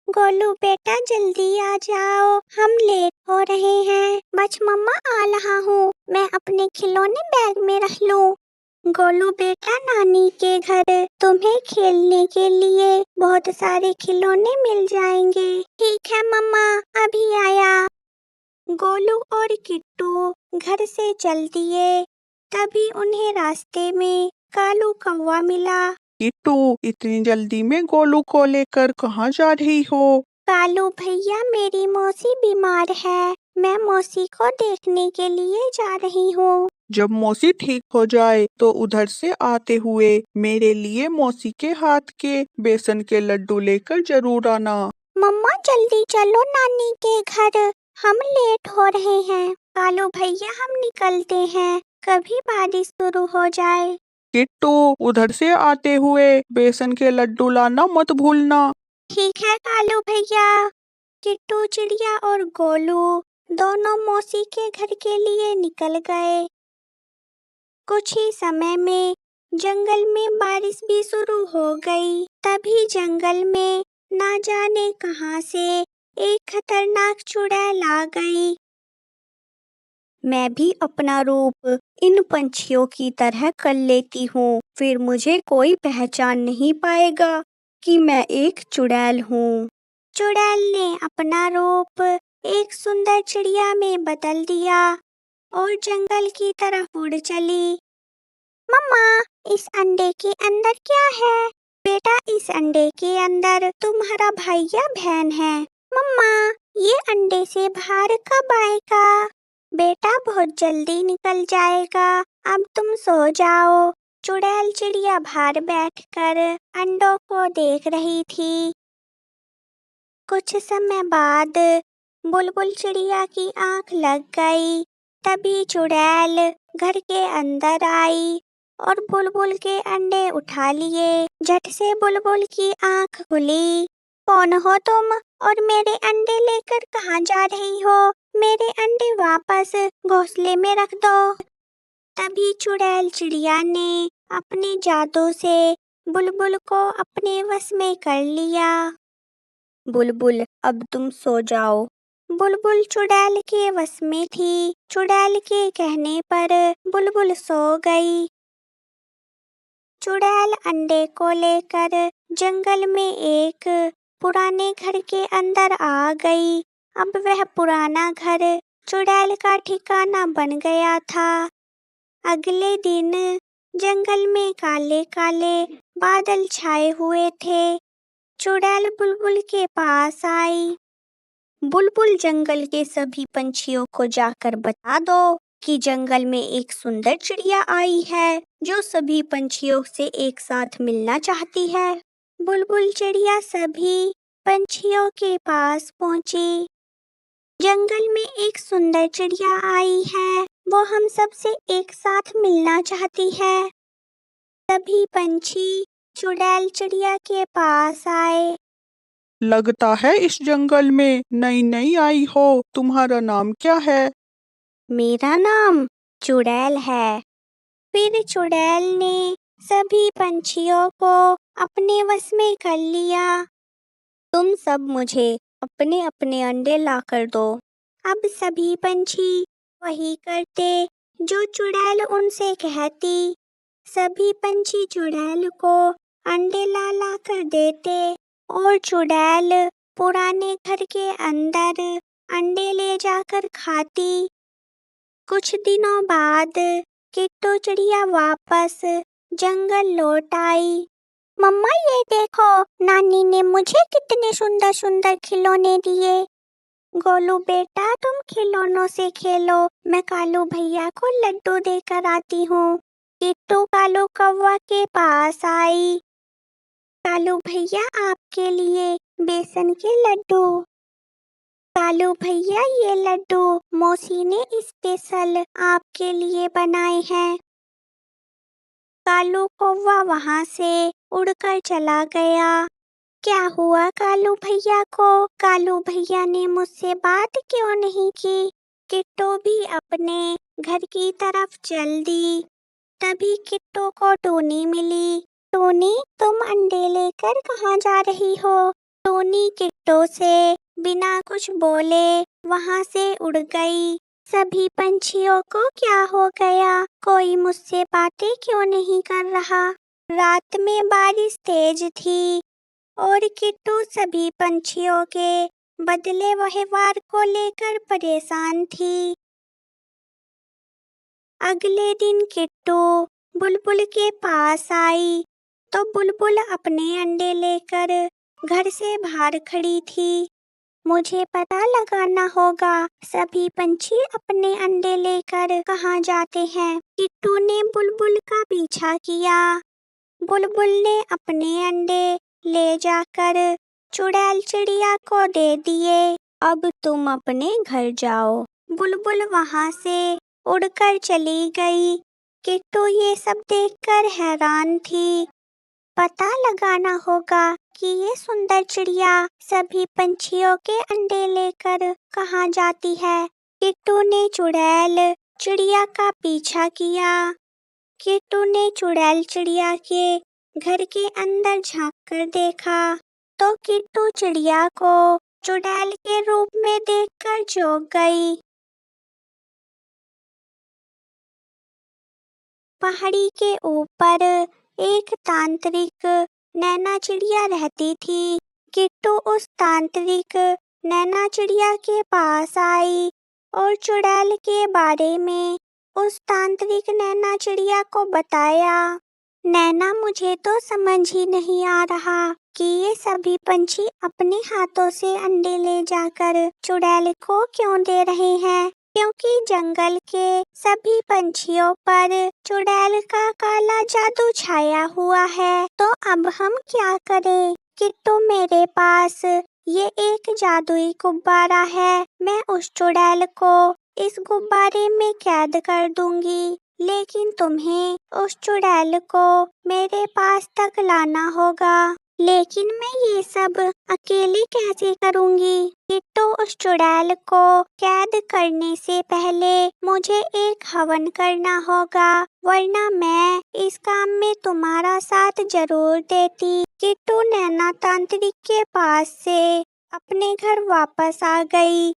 गोलू बेटा जल्दी आ जाओ, हम लेट हो रहे हैं। बस मम्मा आ रहा हूँ, मैं अपने खिलौने बैग में रख लूँ। गोलू बेटा नानी के घर तुम्हें खेलने के लिए बहुत सारे खिलौने मिल जाएंगे। ठीक है मम्मा, अभी आया। गोलू और किट्टू घर से चल दिए। तभी उन्हें रास्ते में कालू कौवा मिला। किट्टू, इतनी जल्दी में गोलू को लेकर कहाँ जा रही हो? कालू भैया, मेरी मौसी बीमार है, मैं मौसी को देखने के लिए जा रही हूँ। जब मौसी ठीक हो जाए तो उधर से आते हुए मेरे लिए मौसी के हाथ के बेसन के लड्डू लेकर जरूर आना। मम्मा जल्दी चलो नानी के घर, हम लेट हो रहे हैं। कालू भैया हम निकलते हैं, कभी बारिश शुरू हो जाए। किट्टू, उधर से आते हुए बेसन के लड्डू लाना मत भूलना। ठीक है कालू भैया। किट्टू चिड़िया और गोलू दोनों मौसी के घर के लिए निकल गए। कुछ ही समय में जंगल में बारिश भी शुरू हो गई। तभी जंगल में ना जाने कहां से एक खतरनाक चुड़ैल आ गई। मैं भी अपना रूप इन पंछियों की तरह कर लेती हूँ, फिर मुझे कोई पहचान नहीं पाएगा कि मैं एक चुड़ैल हूँ। चुड़ैल ने अपना रूप एक सुंदर चिड़िया में बदल दिया और जंगल की तरफ उड़ चली। मम्मा, इस अंडे के अंदर क्या है? बेटा, इस अंडे के अंदर तुम्हारा भाई या बहन है। मम्मा, ये अंडे से बाहर कब आएगा? बेटा, बहुत जल्दी निकल जाएगा, अब तुम सो जाओ। चुड़ैल चिड़िया बाहर बैठकर अंडों को देख रही थी। कुछ समय बाद बुलबुल चिड़िया की आंख लग गई। तभी चुड़ैल घर के अंदर आई और बुलबुल के अंडे उठा लिए। झट से बुलबुल की आंख खुली। कौन हो तुम और मेरे अंडे लेकर कहाँ जा रही हो? मेरे अंडे वापस घोंसले में रख दो। तभी चुड़ैल चिड़िया ने अपने जादू से बुलबुल को अपने वश में कर लिया। बुलबुल, अब तुम सो जाओ। बुलबुल चुड़ैल के वश में थी। चुड़ैल के कहने पर बुलबुल सो गई। चुड़ैल अंडे को लेकर जंगल में एक पुराने घर के अंदर आ गई। अब वह पुराना घर चुड़ैल का ठिकाना बन गया था। अगले दिन जंगल में काले काले बादल छाए हुए थे। चुड़ैल बुलबुल के पास आई। बुलबुल, जंगल के सभी पंछियों को जाकर बता दो कि जंगल में एक सुंदर चिड़िया आई है जो सभी पंछियों से एक साथ मिलना चाहती है। बुलबुल चिड़िया सभी पंछियों के पास पहुंची। जंगल में एक सुंदर चिड़िया आई है, वो हम सबसे एक साथ मिलना चाहती है। सभी पंछी चुड़ैल चिड़िया के पास आए। लगता है इस जंगल में नई नई आई हो, तुम्हारा नाम क्या है? मेरा नाम चुड़ैल है। फिर चुड़ैल ने सभी पंछियों को अपने वश में कर लिया। तुम सब मुझे अपने अपने अंडे ला कर दो। अब सभी पंछी वही करते जो चुड़ैल उनसे कहती। सभी पंछी चुड़ैल को अंडे ला ला कर देते और चुड़ैल पुराने घर के अंदर अंडे ले जाकर खाती। कुछ दिनों बाद किट्टू चिड़िया वापस जंगल लौट आई। मम्मा, ये देखो, नानी ने मुझे कितने सुंदर सुंदर खिलौने दिए। गोलू बेटा, तुम खिलौनों से खेलो, मैं कालू भैया को लड्डू देकर आती हूँ। किट्टू कालू कौवा के पास आई। कालू भैया, आपके लिए बेसन के लड्डू। कालू भैया, ये लड्डू मौसी ने स्पेशल आपके लिए बनाए हैं। कालू कौवा वहां से उड़कर चला गया। क्या हुआ कालू भैया को? कालू भैया ने मुझसे बात क्यों नहीं की? किट्टू भी अपने घर की तरफ चल दी। तभी किट्टू को टोनी मिली। टोनी, तुम अंडे लेकर कहाँ जा रही हो? टोनी किट्टू किट्टू से बिना कुछ बोले वहां से उड़ गई। सभी पंछियों को क्या हो गया, कोई मुझसे बातें क्यों नहीं कर रहा। रात में बारिश तेज थी और किट्टू सभी पंछियों के बदले व्यवहार को लेकर परेशान थी। अगले दिन किट्टू बुलबुल के पास आई तो बुलबुल अपने अंडे लेकर घर से बाहर खड़ी थी। मुझे पता लगाना होगा सभी पंछी अपने अंडे लेकर कहाँ जाते हैं। किट्टू ने बुलबुल का पीछा किया। बुलबुल ने अपने अंडे ले जाकर चुड़ैल चिड़िया को दे दिए। अब तुम अपने घर जाओ। बुलबुल वहां से उड़कर चली गई। किट्टू ये सब देखकर हैरान थी। पता लगाना होगा कि ये सुंदर चिड़िया सभी पंछियों के अंडे लेकर कहाँ जाती है। किट्टू ने चुड़ैल चिड़िया का पीछा किया। किट्टू ने चुड़ैल चिड़िया के घर के अंदर झांक कर देखा तो किट्टू चिड़िया को चुड़ैल के रूप में देखकर चौंक गई। पहाड़ी के ऊपर एक तांत्रिक नैना चिड़िया रहती थी। किट्टू उस तांत्रिक नैना चिड़िया के पास आई और चुड़ैल के बारे में उस तांत्रिक नैना चिड़िया को बताया। नैना, मुझे तो समझ ही नहीं आ रहा कि ये सभी पंछी अपने हाथों से अंडे ले जाकर चुड़ैल को क्यों दे रहे हैं, क्योंकि जंगल के सभी पंछियों पर चुड़ैल का काला जादू छाया हुआ है। तो अब हम क्या करें? किट्टू, मेरे पास ये एक जादुई गुब्बारा है। मैं उस चुड़ैल को इस गुब्बारे में कैद कर दूंगी, लेकिन तुम्हें उस चुड़ैल को मेरे पास तक लाना होगा। लेकिन मैं ये सब अकेली कैसे करूंगी? किट्टू, उस चुड़ैल को कैद करने से पहले मुझे एक हवन करना होगा, वरना मैं इस काम में तुम्हारा साथ जरूर देती। किट्टू नैना तांत्रिक के पास से अपने घर वापस आ गई।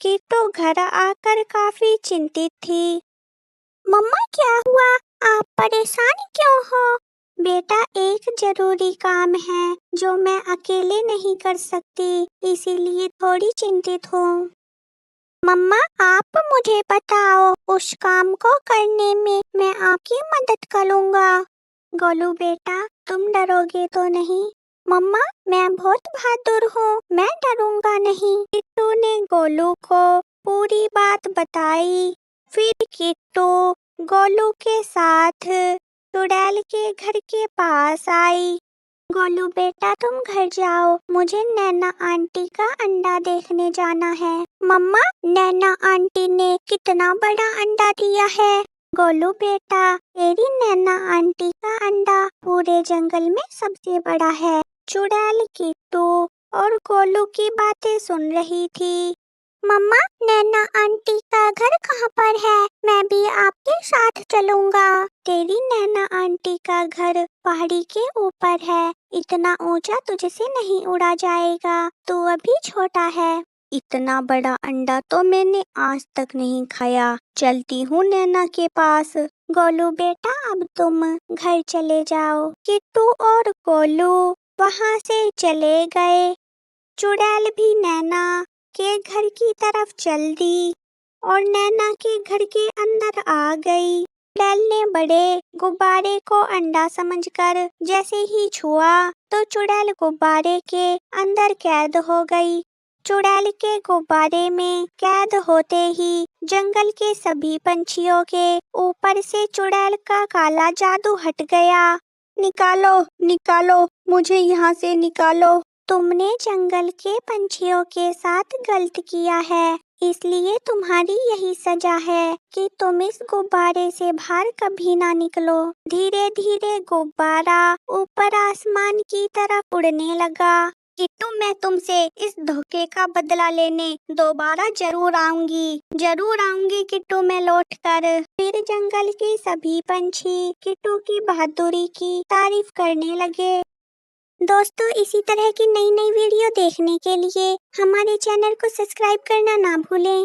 किट्टू घर आकर काफी चिंतित थी। मम्मा, क्या हुआ? आप परेशान क्यों हो? बेटा, एक जरूरी काम है जो मैं अकेले नहीं कर सकती, इसीलिए थोड़ी चिंतित हूँ। मम्मा, आप मुझे बताओ, उस काम को करने में मैं आपकी मदद करूँगा। गोलू बेटा, तुम डरोगे तो नहीं? मम्मा, मैं बहुत बहादुर हूँ, मैं डरूंगा नहीं। किट्टू ने गोलू को पूरी बात बताई। फिर किट्टू गोलू के साथ चुड़ैल के घर के पास आई। गोलू बेटा, तुम घर जाओ, मुझे नैना आंटी का अंडा देखने जाना है। मम्मा, नैना आंटी ने कितना बड़ा अंडा दिया है? गोलू बेटा, तेरी नैना आंटी का अंडा पूरे जंगल में सबसे बड़ा है। चुड़ैल किट्टू और गोलू की बातें सुन रही थी। मम्मा, नैना आंटी का घर कहाँ पर है? मैं भी आपके साथ चलूंगा। तेरी नैना आंटी का घर पहाड़ी के ऊपर है, इतना ऊंचा तुझसे नहीं उड़ा जाएगा, तू अभी छोटा है। इतना बड़ा अंडा तो मैंने आज तक नहीं खाया। चलती हूँ नैना के पास। गोलू बेटा, अब तुम घर चले जाओ। किट्टू और गोलू वहाँ से चले गए। चुड़ैल भी नैना के घर की तरफ चल दी और नैना के घर के अंदर आ गई। चुड़ैल ने बड़े गुब्बारे को अंडा समझकर जैसे ही छुआ तो चुड़ैल गुब्बारे के अंदर कैद हो गई। चुड़ैल के गुब्बारे में कैद होते ही जंगल के सभी पंछियों के ऊपर से चुड़ैल का काला जादू हट गया। निकालो, निकालो, मुझे यहाँ से निकालो। तुमने जंगल के पंछियों के साथ गलत किया है, इसलिए तुम्हारी यही सजा है कि तुम इस गुब्बारे से बाहर कभी ना निकलो। धीरे धीरे गुब्बारा ऊपर आसमान की तरफ उड़ने लगा। किट्टू, मैं तुमसे इस धोखे का बदला लेने दोबारा जरूर आऊंगी किट्टू, मैं लौटकर। फिर जंगल के सभी पंछी किट्टू की बहादुरी की तारीफ करने लगे। दोस्तों, इसी तरह की नई नई वीडियो देखने के लिए हमारे चैनल को सब्सक्राइब करना ना भूलें।